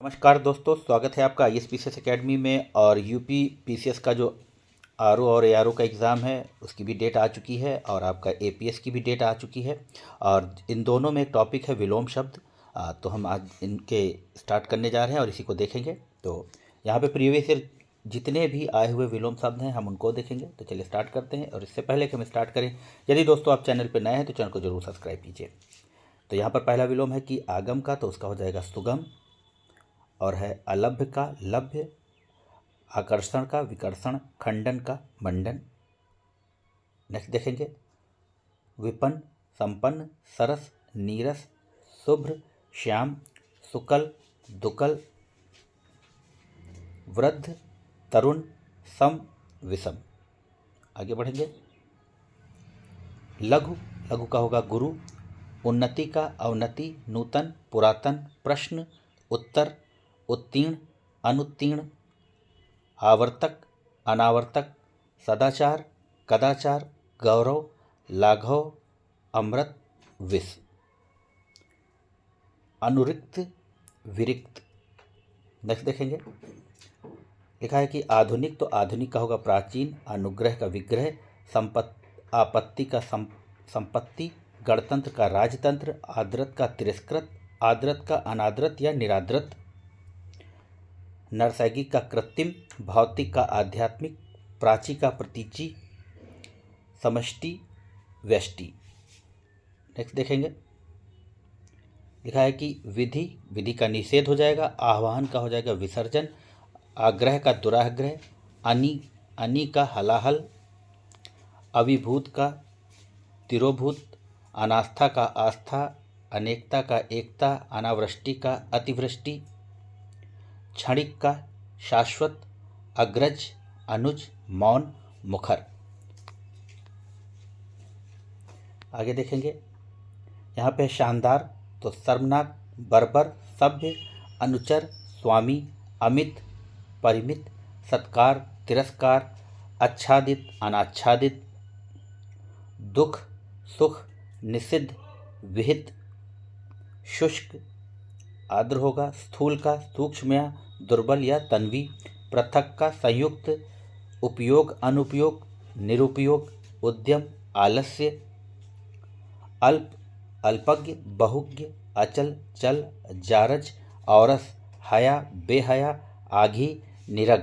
नमस्कार दोस्तों, स्वागत है आपका ISPCS एकेडमी में। और यूपी PCS का जो RO और ARO का एग्ज़ाम है उसकी भी डेट आ चुकी है और आपका APS की भी डेट आ चुकी है। और इन दोनों में एक टॉपिक है विलोम शब्द। तो हम आज इनके स्टार्ट करने जा रहे हैं और इसी को देखेंगे। तो यहाँ पे प्रीवियस ईयर जितने भी आए हुए विलोम शब्द हैं हम उनको देखेंगे। तो चलिए स्टार्ट करते हैं। और इससे पहले कि हम स्टार्ट करें, यदि दोस्तों आप चैनल पर नए हैं तो चैनल को जरूर सब्सक्राइब कीजिए। तो यहाँ पर पहला विलोम है कि आगम का, तो उसका हो जाएगा सुगम। और है अलभ्य का लभ्य, आकर्षण का विकर्षण, खंडन का मंडन। नेक्स्ट देखेंगे विपन्न, संपन्न, सरस, नीरस, शुभ्र, श्याम, सुकल, दुकल, वृद्ध, तरुण, सम, विषम। आगे बढ़ेंगे लघु, लघु का होगा गुरु। उन्नति का अवनति, नूतन, पुरातन, प्रश्न, उत्तर, उत्तीर्ण, अनुत्तीर्ण, आवर्तक, अनावर्तक, सदाचार, कदाचार, गौरव, लाघव, अमृत, विष। अनुरिक्त, विरिक्त। नेक्स्ट देखेंगे, लिखा है कि आधुनिक, तो आधुनिक का होगा प्राचीन, अनुग्रह का विग्रह, आपत्ति का संपत्ति, गणतंत्र का राजतंत्र, आदृत का तिरस्कृत, आदृत का अनादृत या निरादृत, नरसैगिक का कृत्रिम, भौतिक का आध्यात्मिक, प्राची का प्रतीची, समष्टि, व्यष्टि। नेक्स्ट देखेंगे, लिखा है कि विधि, विधि का निषेध हो जाएगा, आह्वान का हो जाएगा विसर्जन, आग्रह का दुराग्रह, अनी का हलाहल, अविभूत का तिरोभूत, अनास्था का आस्था, अनेकता का एकता, अनावृष्टि का अतिवृष्टि, क्षणिक का शाश्वत, अग्रज, अनुज, मौन, मुखर। आगे देखेंगे, यहाँ पे शानदार, तो शर्मनाक, बर्बर, सभ्य, अनुचर, स्वामी, अमित, परिमित, सत्कार, तिरस्कार, आच्छादित, अनाच्छादित, दुख, सुख, निषिद्ध, विहित, शुष्क, आर्द्र होगा, स्थूल का सूक्ष्म या दुर्बल या तन्वी, पृथक का संयुक्त, उपयोग, अनुपयोग, निरुपयोग, उद्यम, आलस्य, अल्प, अल्पज्ञ, बहुज्ञ, अचल, चल, जारज, औरस, हया, बेहया, आघी, निरघ।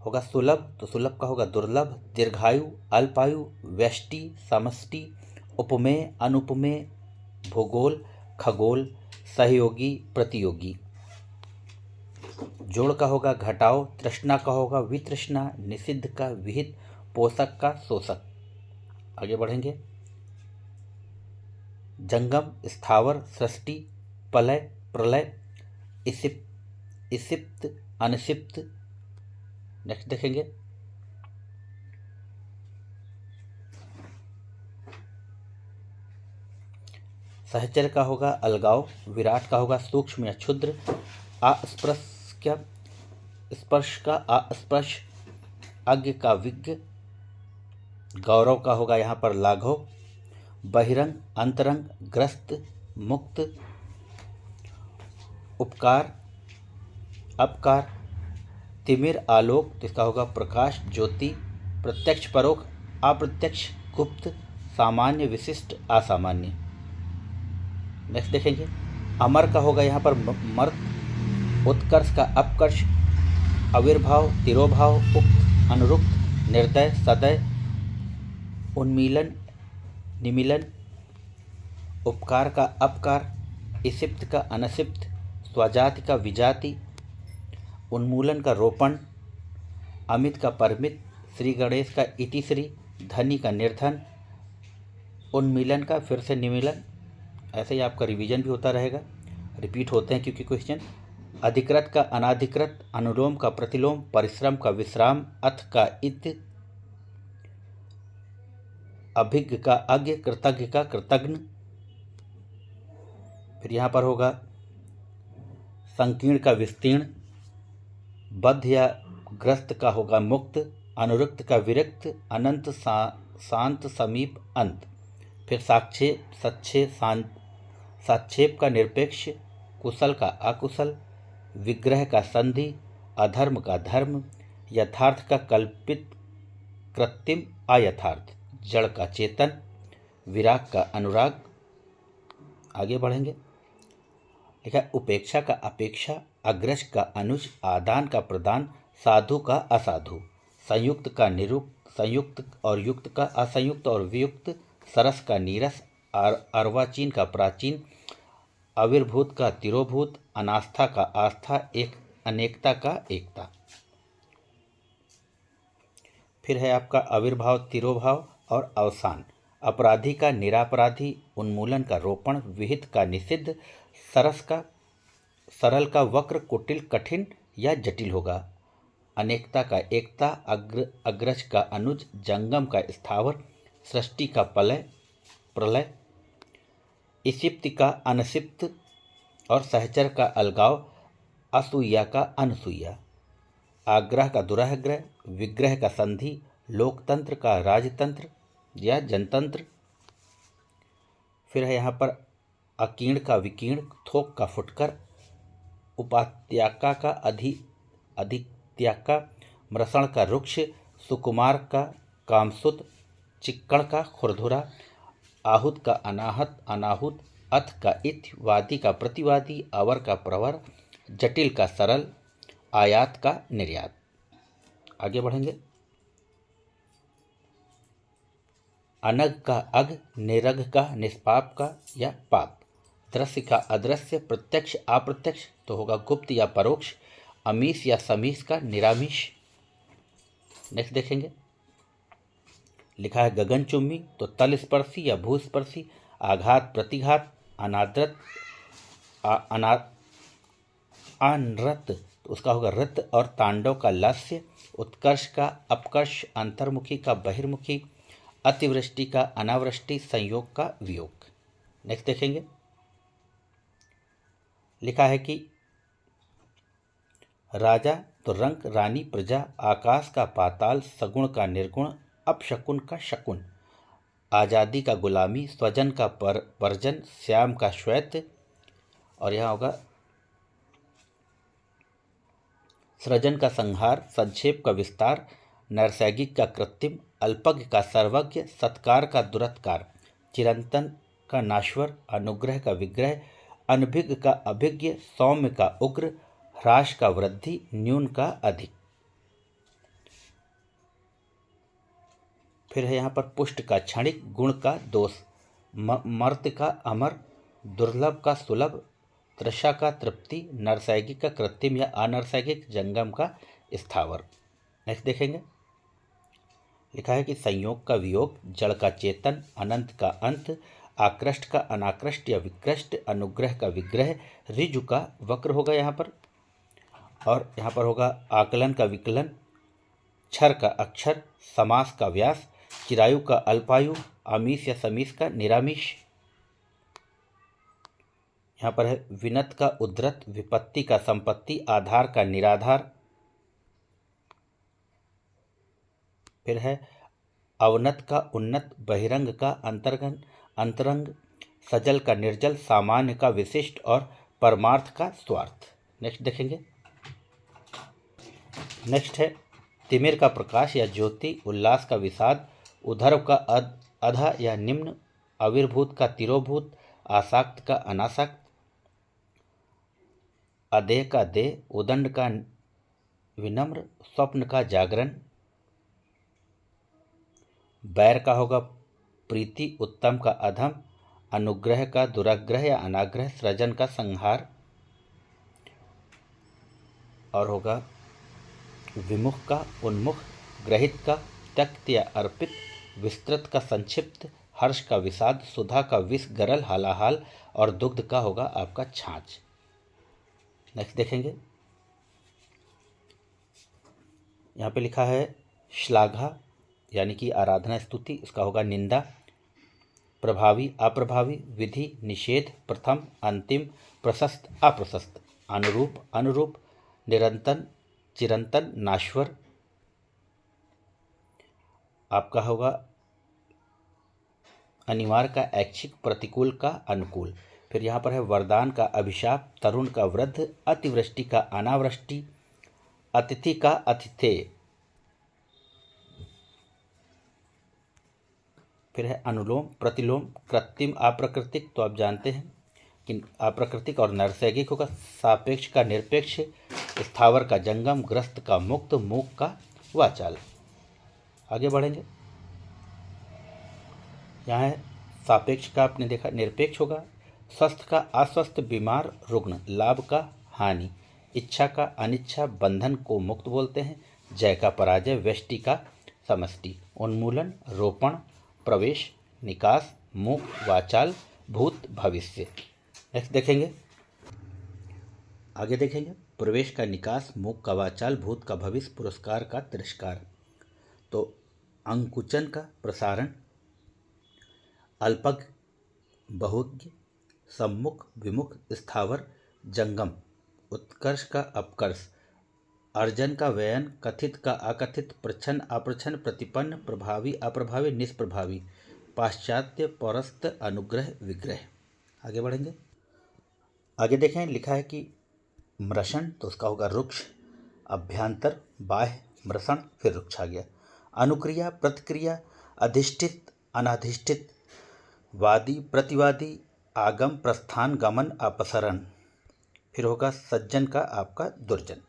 होगा सुलभ, तो सुलभ का होगा दुर्लभ, दीर्घायु, अल्पायु, व्यष्टि, समष्टि, उपमेय, अनुपमेय, भूगोल, खगोल, सहयोगी, प्रतियोगी। जोड़ का होगा घटाओ, तृष्णा का होगा वितृष्णा, निषिद्ध का विहित, पोषक का शोषक। आगे बढ़ेंगे, जंगम, स्थावर, सृष्टि, प्रलय, प्रलय, इसिप्त, अनसिप्त। नेक्स्ट देखेंगे, सहचर का होगा अलगाव, विराट का होगा सूक्ष्म या क्षुद्र, स्पर्श का अस्पर्श, अज्ञ का विज्ञ, गौरव का होगा यहाँ पर लाघव, बहिरंग, अंतरंग, ग्रस्त, मुक्त, उपकार, अपकार, तिमिर, आलोक, जिसका होगा प्रकाश, ज्योति, प्रत्यक्ष, परोक्ष, अप्रत्यक्ष, गुप्त, सामान्य, विशिष्ट, असामान्य। नेक्स्ट देखेंगे, अमर का होगा यहाँ पर मर्त, उत्कर्ष का अपकर्ष, आविर्भाव, तिरोभाव, उक्त, अनुरुक्त, निर्दय, सदय, उन्मीलन, निमीलन, उपकार का अपकार, इसिप्त का अनसिप्त, स्वजाति का विजाति, उन्मूलन का रोपण, अमित का परमित, श्री गणेश का इतिश्री, धनी का निर्धन, उन्मीलन का फिर से निमीलन। ऐसे ही आपका रिवीजन भी होता रहेगा, रिपीट होते हैं क्योंकि क्वेश्चन। अधिकृत का अनाधिकृत, अनुलोम का प्रतिलोम, परिश्रम का विश्राम, अथ का इत, अभिज्ञ का अज्ञ, कृतज्ञ का कृतज्ञ। फिर यहाँ पर होगा संकीर्ण का विस्तीर्ण, बद्ध या ग्रस्त का होगा मुक्त, अनुरक्त का विरक्त, अनंत, शांत, समीप, अंत। फिर साक्षेप, सच्छे, साक्षेप का निरपेक्ष, कुशल का अकुशल, विग्रह का संधि, अधर्म का धर्म, यथार्थ का कल्पित, कृत्रिम अयथार्थ, जड़ का चेतन, विराग का अनुराग। आगे बढ़ेंगे। लिखा है उपेक्षा का अपेक्षा, अग्रज का अनुज, आदान का प्रदान, साधु का असाधु, संयुक्त का निरुक्त, संयुक्त और युक्त का असंयुक्त और वियुक्त, सरस का नीरस, अर्वाचीन का प्राचीन, आविर्भूत का तिरोभूत, अनास्था का आस्था, एक अनेकता का एकता। फिर है आपका आविर्भाव, तिरोभाव और अवसान, अपराधी का निरापराधी, उन्मूलन का रोपण, विहित का निषिद्ध, सरस का सरल का वक्र, कुटिल कठिन या जटिल होगा, अनेकता का एकता, अग्रज का अनुज, जंगम का स्थावर, सृष्टि का प्रलय, इसिप्त का अनसिप्त और सहचर का अलगाव, असूया का अनसूया, आग्रह का दुराग्रह, विग्रह का संधि, लोकतंत्र का राजतंत्र या जनतंत्र। फिर है यहाँ पर अकीर्ण का विकीर्ण, थोक का फुटकर, उपात्याका का अधित्याका, मृषण का रुक्ष, सुकुमार का कामसुत, चिक्कण का खुरधुरा, आहूत का अनाहूत, अथ का इथ, वादी का प्रतिवादी, अवर का प्रवर, जटिल का सरल, आयात का निर्यात। आगे बढ़ेंगे। अनग का अग, निरग का निष्पाप का या पाप, दृश्य का अदृश्य, प्रत्यक्ष अप्रत्यक्ष तो होगा गुप्त या परोक्ष, अमीश या समीश का निरामीश। नेक्स्ट देखेंगे। लिखा है गगनचुम्बी तो तल स्पर्शी या भूस्पर्शी, आघात प्रतिघात, अनादृत अनरत तो उसका होगा रत, और तांडव का लास्य, उत्कर्ष का अपकर्ष, अंतर्मुखी का बहिर्मुखी, अतिवृष्टि का अनावृष्टि, संयोग का वियोग। नेक्स्ट देखेंगे। लिखा है कि राजा तो रंक, रानी प्रजा, आकाश का पाताल, सगुण का निर्गुण, अपशकुन का शकुन, आजादी का गुलामी, स्वजन का परजन, श्याम का श्वेत, और यहाँ होगा सृजन का संहार, संक्षेप का विस्तार, नैसर्गिक का कृत्रिम, अल्पज्ञ का सर्वज्ञ, सत्कार का दुरत्कार, चिरंतन का नाश्वर, अनुग्रह का विग्रह, अनभिज्ञ का अभिज्ञ, सौम्य का उग्र, ह्रास का वृद्धि, न्यून का अधिक। फिर है यहाँ पर पुष्ट का क्षणिक, गुण का दोष, मर्त्य का अमर, दुर्लभ का सुलभ, तृषा का तृप्ति, नैसर्गिक का कृत्रिम या अनैसर्गिक, जंगम का स्थावर। नेक्स्ट देखेंगे। लिखा है कि संयोग का वियोग, जड़ का चेतन, अनंत का अंत, आकृष्ट का अनाकृष्ट या विकृष्ट, अनुग्रह का विग्रह, ऋजु का वक्र होगा यहाँ पर, और यहाँ पर होगा आकलन का विकलन, क्षर का अक्षर, समास का व्यास, चिरायु का अल्पायु, आमीश या समीश का निरामीश। यहाँ पर है विनत का उद्धृत, विपत्ति का संपत्ति, आधार का निराधार। फिर है अवनत का उन्नत, बहिरंग का अंतरंग, सजल का निर्जल, सामान्य का विशिष्ट और परमार्थ का स्वार्थ। नेक्स्ट देखेंगे। नेक्स्ट है तिमिर का प्रकाश या ज्योति, उल्लास का विषाद, उधर्व का अधा या निम्न, आविर्भूत का तिरोभूत, आसक्त का अनासक्त, अदेह का देह, उदंड का विनम्र, स्वप्न का जागरण। बैर का होगा प्रीति, उत्तम का अधम, अनुग्रह का दुराग्रह या अनाग्रह, सृजन का संहार, और होगा विमुख का उन्मुख, ग्रहित का त्यक्त या अर्पित, विस्तृत का संक्षिप्त, हर्ष का विषाद, सुधा का विष गरल हालाहाल, और दुग्ध का होगा आपका छाछ। नेक्स्ट देखेंगे। यहाँ पे लिखा है श्लाघा यानी कि आराधना स्तुति, इसका होगा निंदा, प्रभावी अप्रभावी, विधि निषेध, प्रथम अंतिम, प्रशस्त अप्रशस्त, अनुरूप अनुरूप, निरंतर चिरंतन नाश्वर। आपका होगा अनिवार्य का ऐच्छिक, प्रतिकूल का अनुकूल, फिर यहाँ पर है वरदान का अभिशाप, तरुण का वृद्ध, अतिवृष्टि का अनावृष्टि, अतिथि का अतिथेय। फिर है अनुलोम प्रतिलोम, कृत्रिम अप्राकृतिक, तो आप जानते हैं कि अप्राकृतिक और नैसर्गिक होगा। सापेक्ष का निरपेक्ष, स्थावर का जंगम, ग्रस्त का मुक्त, मूक का वाचाल। आगे बढ़ेंगे। यहाँ है सापेक्ष का आपने देखा निरपेक्ष होगा, स्वस्थ का अस्वस्थ, बीमार रुग्ण, लाभ का हानि, इच्छा का अनिच्छा, बंधन को मुक्त बोलते हैं, जय का पराजय, व्यष्टि का समष्टि, उन्मूलन, रोपण, प्रवेश, निकास, मुख, वाचाल, भूत, भविष्य। नेक्स्ट देखेंगे, आगे देखेंगे। प्रवेश का निकास, मुख का वाचाल, भूत का भविष्य, पुरस्कार का तिरस्कार। तो अंकुचन का प्रसारण, अल्पज्ञ, बहुज्ञ, सम्मुख, विमुख, स्थावर, जंगम, उत्कर्ष का अपकर्ष, अर्जन का व्ययन, कथित का अकथित, प्रच्छन्न अप्रच्छन्न, प्रतिपन्न, प्रभावी अप्रभावी, निष्प्रभावी, पाश्चात्य, पौरस्त, अनुग्रह, विग्रह। आगे बढ़ेंगे। आगे देखें, लिखा है कि मृषण, तो उसका होगा रुक्ष, अभ्यंतर, बाह्य, मृषण, फिर रुक्ष आ गया। अनुक्रिया, प्रतिक्रिया, अधिष्ठित, अनाधिष्ठित, वादी, प्रतिवादी, आगम, प्रस्थान, गमन, अपसरण, फिर होगा सज्जन का आपका दुर्जन।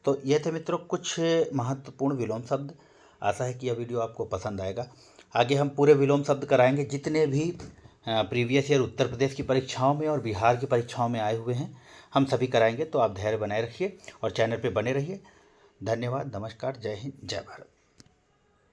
तो यह थे मित्रों कुछ महत्वपूर्ण विलोम शब्द। आशा है कि यह वीडियो आपको पसंद आएगा। आगे हम पूरे विलोम शब्द कराएंगे जितने भी प्रीवियस ईयर उत्तर प्रदेश की परीक्षाओं में और बिहार की परीक्षाओं में आए हुए हैं, हम सभी कराएंगे। तो आप धैर्य बनाए रखिए और चैनल पे बने रहिए। धन्यवाद, नमस्कार, जय हिंद, जय भारत।